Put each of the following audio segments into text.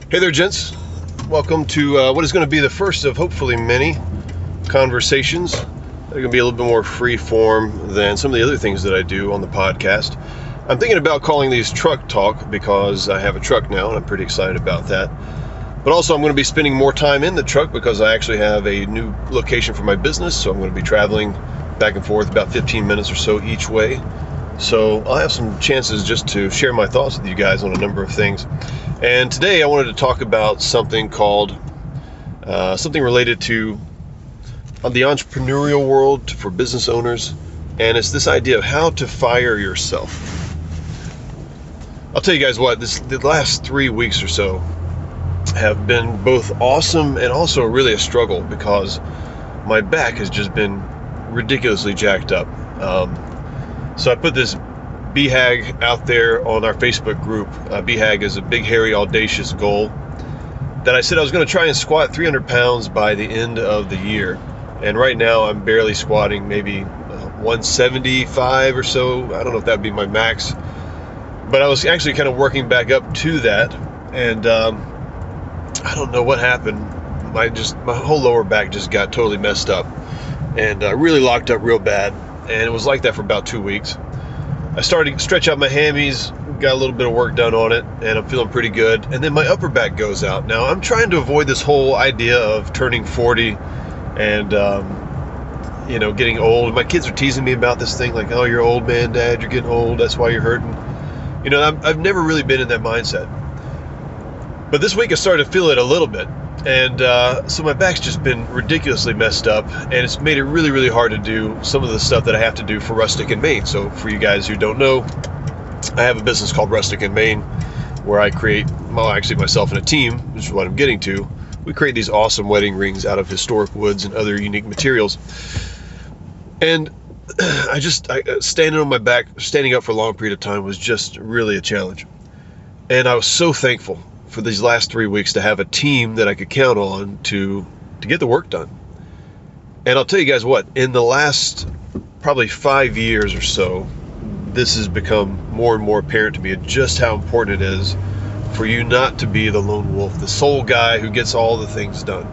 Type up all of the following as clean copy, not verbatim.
Hey there, gents. Welcome to what is going to be the first of hopefully many conversations. They're going to be a little bit more free form than some of the other things that I do on the podcast. I'm thinking about calling these Truck Talk because I have a truck now and I'm pretty excited about that. But also I'm going to be spending more time in the truck because I actually have a new location for my business. So I'm going to be traveling back and forth about 15 minutes or so each way. So I'll have some chances just to share my thoughts with you guys on a number of things. And today I wanted to talk about something called, something related to the entrepreneurial world for business owners. And it's this idea of how to fire yourself. I'll tell you guys what, the last 3 weeks or so have been both awesome and also really a struggle because my back has just been ridiculously jacked up. So I put this BHAG out there on our Facebook group. BHAG is a big, hairy, audacious goal that I said I was going to try and squat 300 pounds by the end of the year. And right now I'm barely squatting maybe 175 or so. I don't know if that would be my max. But I was actually kind of working back up to that. And I don't know what happened. My whole lower back just got totally messed up and really locked up real bad. And it was like that for about 2 weeks. I started to stretch out my hammies, got a little bit of work done on it, and I'm feeling pretty good. And then my upper back goes out. Now, I'm trying to avoid this whole idea of turning 40 and, getting old. My kids are teasing me about this thing, like, oh, you're old, man, Dad, you're getting old, that's why you're hurting. I've never really been in that mindset. But this week I started to feel it a little bit. And so my back's just been ridiculously messed up, and it's made it really, really hard to do some of the stuff that I have to do for Rustic in Maine. So for you guys who don't know, I have a business called Rustic in Maine where I create, myself and a team, which is what I'm getting to. We create these awesome wedding rings out of historic woods and other unique materials. And standing on my back, standing up for a long period of time was just really a challenge. And I was so thankful for these last 3 weeks to have a team that I could count on to get the work done. And I'll tell you guys what, in the last probably 5 years or so, this has become more and more apparent to me just how important it is for you not to be the lone wolf, the sole guy who gets all the things done.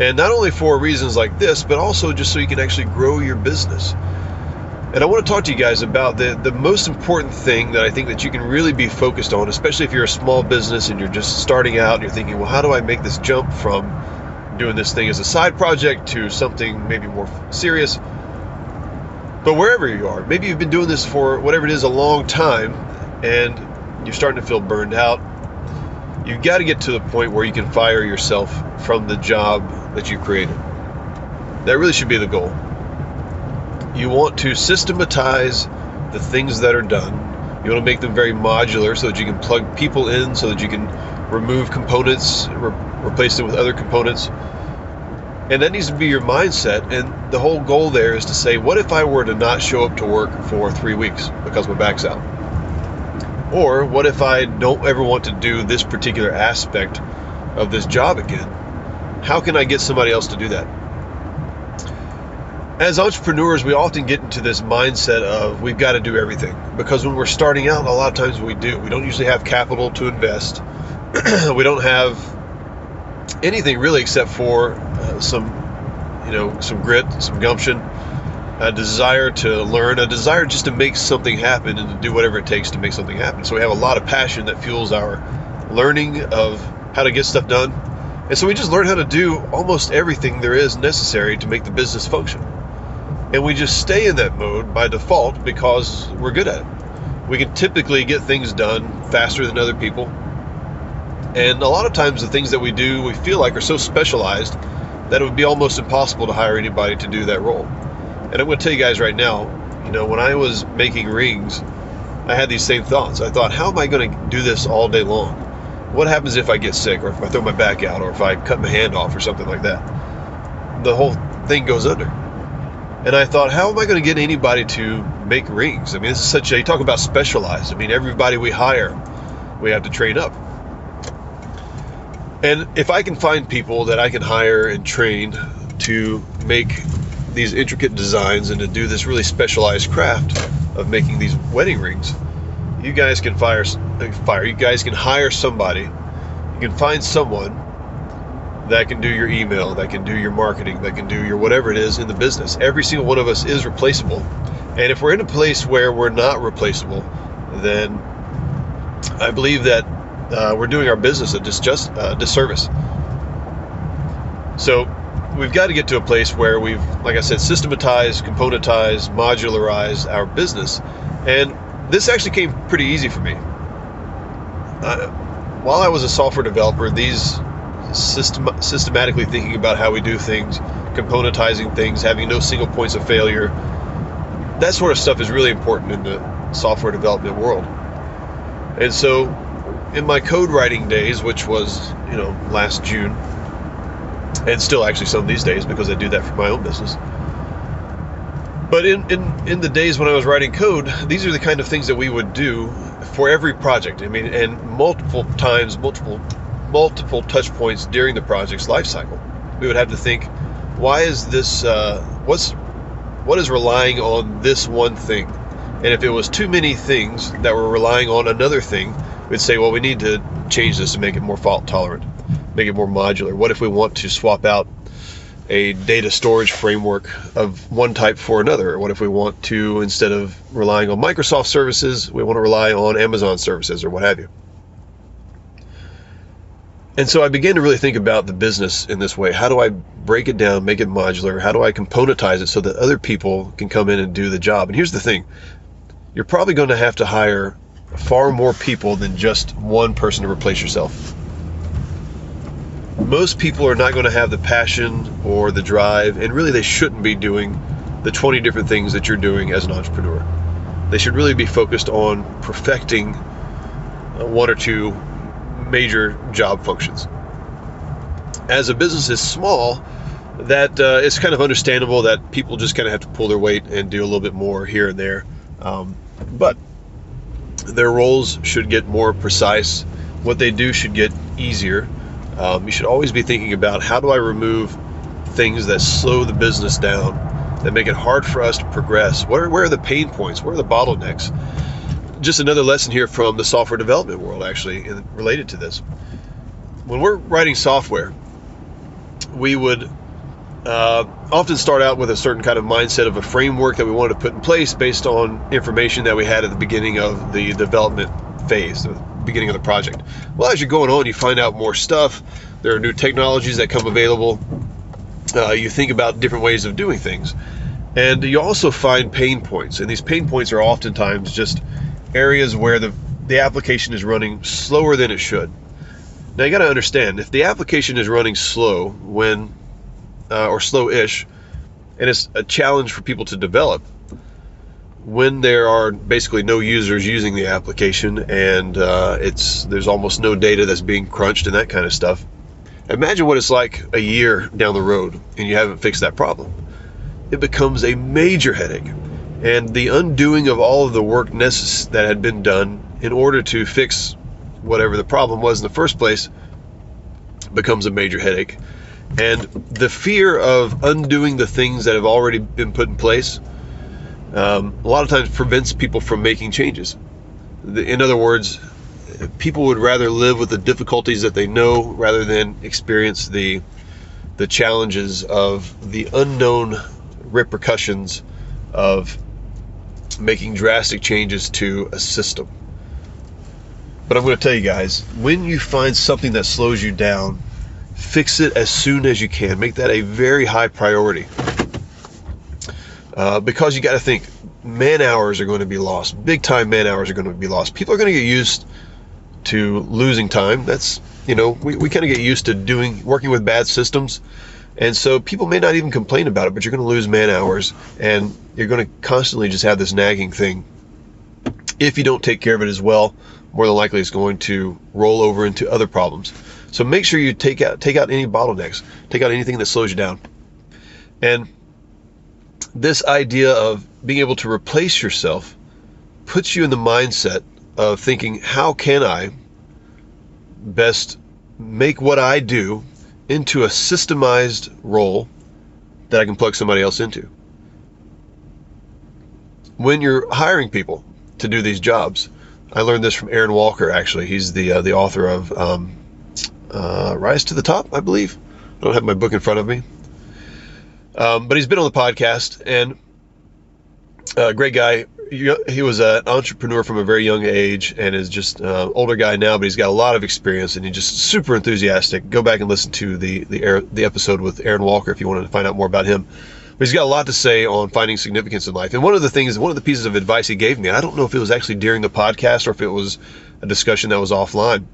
And not only for reasons like this, but also just so you can actually grow your business. And I want to talk to you guys about the most important thing that I think that you can really be focused on, especially if you're a small business and you're just starting out and you're thinking, well, how do I make this jump from doing this thing as a side project to something maybe more serious? But wherever you are, maybe you've been doing this for whatever it is a long time and you're starting to feel burned out. You've got to get to the point where you can fire yourself from the job that you created. That really should be the goal. You want to systematize the things that are done. You want to make them very modular so that you can plug people in, so that you can remove components, replace them with other components. And that needs to be your mindset. And the whole goal there is to say, what if I were to not show up to work for 3 weeks because my back's out? Or what if I don't ever want to do this particular aspect of this job again? How can I get somebody else to do that? As entrepreneurs, we often get into this mindset of we've got to do everything, because when we're starting out, a lot of times we do. We don't usually have capital to invest. We don't have anything really except for some grit, some gumption, a desire to learn, a desire just to make something happen and to do whatever it takes to make something happen. So we have a lot of passion that fuels our learning of how to get stuff done. And so we just learn how to do almost everything there is necessary to make the business function. And we just stay in that mode by default because we're good at it. We can typically get things done faster than other people. And a lot of times the things that we do, we feel like are so specialized that it would be almost impossible to hire anybody to do that role. And I'm going to tell you guys right now, when I was making rings, I had these same thoughts. I thought, how am I going to do this all day long? What happens if I get sick, or if I throw my back out, or if I cut my hand off or something like that? The whole thing goes under. And I thought, how am I going to get anybody to make rings? I mean, this is you talk about specialized. I mean, everybody we hire, we have to train up. And if I can find people that I can hire and train to make these intricate designs and to do this really specialized craft of making these wedding rings, you guys can fire. You guys can hire somebody. You can find someone that can do your email, that can do your marketing, that can do your whatever it is in the business. Every single one of us is replaceable. And if we're in a place where we're not replaceable, then I believe that we're doing our business a disservice. So we've got to get to a place where we've, like I said, systematized, componentized, modularized our business. And this actually came pretty easy for me. While I was a software developer, these systematically thinking about how we do things, componentizing things, having no single points of failure, that sort of stuff is really important in the software development world. And so in my code writing days, which was, last June, and still actually some of these days because I do that for my own business. But in the days when I was writing code, these are the kind of things that we would do for every project. And multiple times, multiple touch points during the project's life cycle. We would have to think, why is this, what is relying on this one thing? And if it was too many things that were relying on another thing, we'd say, well, we need to change this to make it more fault tolerant, make it more modular. What if we want to swap out a data storage framework of one type for another? Or what if we want to, instead of relying on Microsoft services, we want to rely on Amazon services or what have you? And so I began to really think about the business in this way. How do I break it down, make it modular? How do I componentize it so that other people can come in and do the job? And here's the thing. You're probably going to have to hire far more people than just one person to replace yourself. Most people are not going to have the passion or the drive, and really they shouldn't be doing the 20 different things that you're doing as an entrepreneur. They should really be focused on perfecting one or two major job functions. As a business is small, that it's kind of understandable that people just kind of have to pull their weight and do a little bit more here and there. But their roles should get more precise. What they do should get easier. You should always be thinking about, how do I remove things that slow the business down, that make it hard for us to progress? Where are the pain points? Where are the bottlenecks? Just another lesson here from the software development world, actually, related to this. When we're writing software, we would often start out with a certain kind of mindset of a framework that we wanted to put in place based on information that we had at the beginning of the development phase, the beginning of the project. Well, as you're going on, you find out more stuff. There are new technologies that come available. You think about different ways of doing things. And you also find pain points. And these pain points are oftentimes just areas where the application is running slower than it should. Now you got to understand, if the application is running slow or slow-ish, and it's a challenge for people to develop, when there are basically no users using the application and there's almost no data that's being crunched and that kind of stuff, imagine what it's like a year down the road and you haven't fixed that problem. It becomes a major headache. And the undoing of all of the work that had been done in order to fix whatever the problem was in the first place becomes a major headache. And the fear of undoing the things that have already been put in place a lot of times prevents people from making changes. In other words, people would rather live with the difficulties that they know rather than experience the challenges of the unknown repercussions of making drastic changes to a system. But I'm going to tell you guys, when you find something that slows you down, fix it as soon as you can. Make that a very high priority. Because you got to think, man hours are going to be lost. Big time man hours are going to be lost. People are going to get used to losing time. That's, we kind of get used to working with bad systems. And so people may not even complain about it, but you're going to lose man hours and you're going to constantly just have this nagging thing. If you don't take care of it as well, more than likely it's going to roll over into other problems. So make sure you take out any bottlenecks, take out anything that slows you down. And this idea of being able to replace yourself puts you in the mindset of thinking, how can I best make what I do into a systemized role that I can plug somebody else into? When you're hiring people to do these jobs, I learned this from Aaron Walker, actually. He's the author of Rise to the Top, I believe. I don't have my book in front of me. But he's been on the podcast, and great guy. He was an entrepreneur from a very young age and is just an older guy now, but he's got a lot of experience, and he's just super enthusiastic. Go back and listen to the episode with Aaron Walker if you want to find out more about him. But he's got a lot to say on finding significance in life. And one of the pieces of advice he gave me, I don't know if it was actually during the podcast or if it was a discussion that was offline,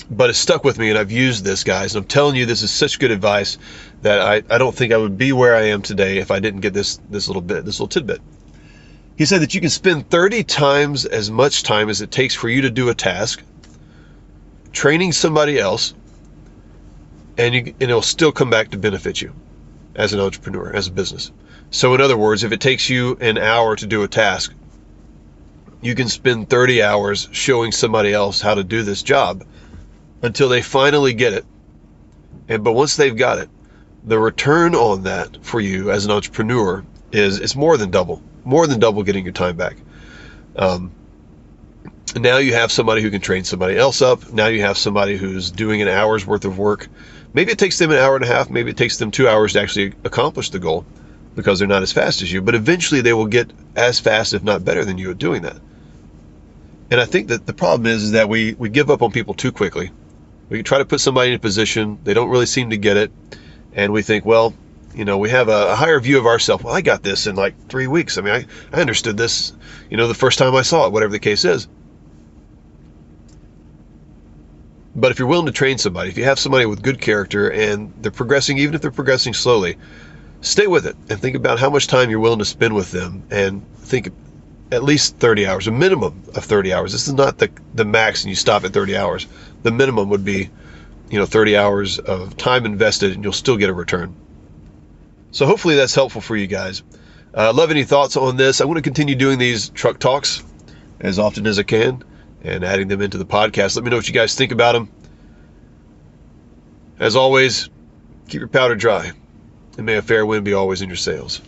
but it stuck with me, and I've used this, guys. And I'm telling you, this is such good advice that I don't think I would be where I am today if I didn't get this little tidbit. He said that you can spend 30 times as much time as it takes for you to do a task training somebody else, and it'll still come back to benefit you as an entrepreneur, as a business. So in other words, if it takes you an hour to do a task, you can spend 30 hours showing somebody else how to do this job until they finally get it. But once they've got it, the return on that for you as an entrepreneur is more than double getting your time back. Now you have somebody who can train somebody else up. Now you have somebody who's doing an hour's worth of work. Maybe it takes them an hour and a half. Maybe it takes them 2 hours to actually accomplish the goal because they're not as fast as you. But eventually they will get as fast, if not better than you at doing that. And I think that the problem is that we give up on people too quickly. We try to put somebody in a position, they don't really seem to get it, and we think, well, we have a higher view of ourselves. Well, I got this in like 3 weeks. I mean, I understood this, the first time I saw it, whatever the case is. But if you're willing to train somebody, if you have somebody with good character and they're progressing, even if they're progressing slowly, stay with it and think about how much time you're willing to spend with them, and think at least 30 hours, a minimum of 30 hours. This is not the max and you stop at 30 hours. The minimum would be, 30 hours of time invested, and you'll still get a return. So hopefully that's helpful for you guys. Love any thoughts on this. I want to continue doing these truck talks as often as I can and adding them into the podcast. Let me know what you guys think about them. As always, keep your powder dry, and may a fair wind be always in your sails.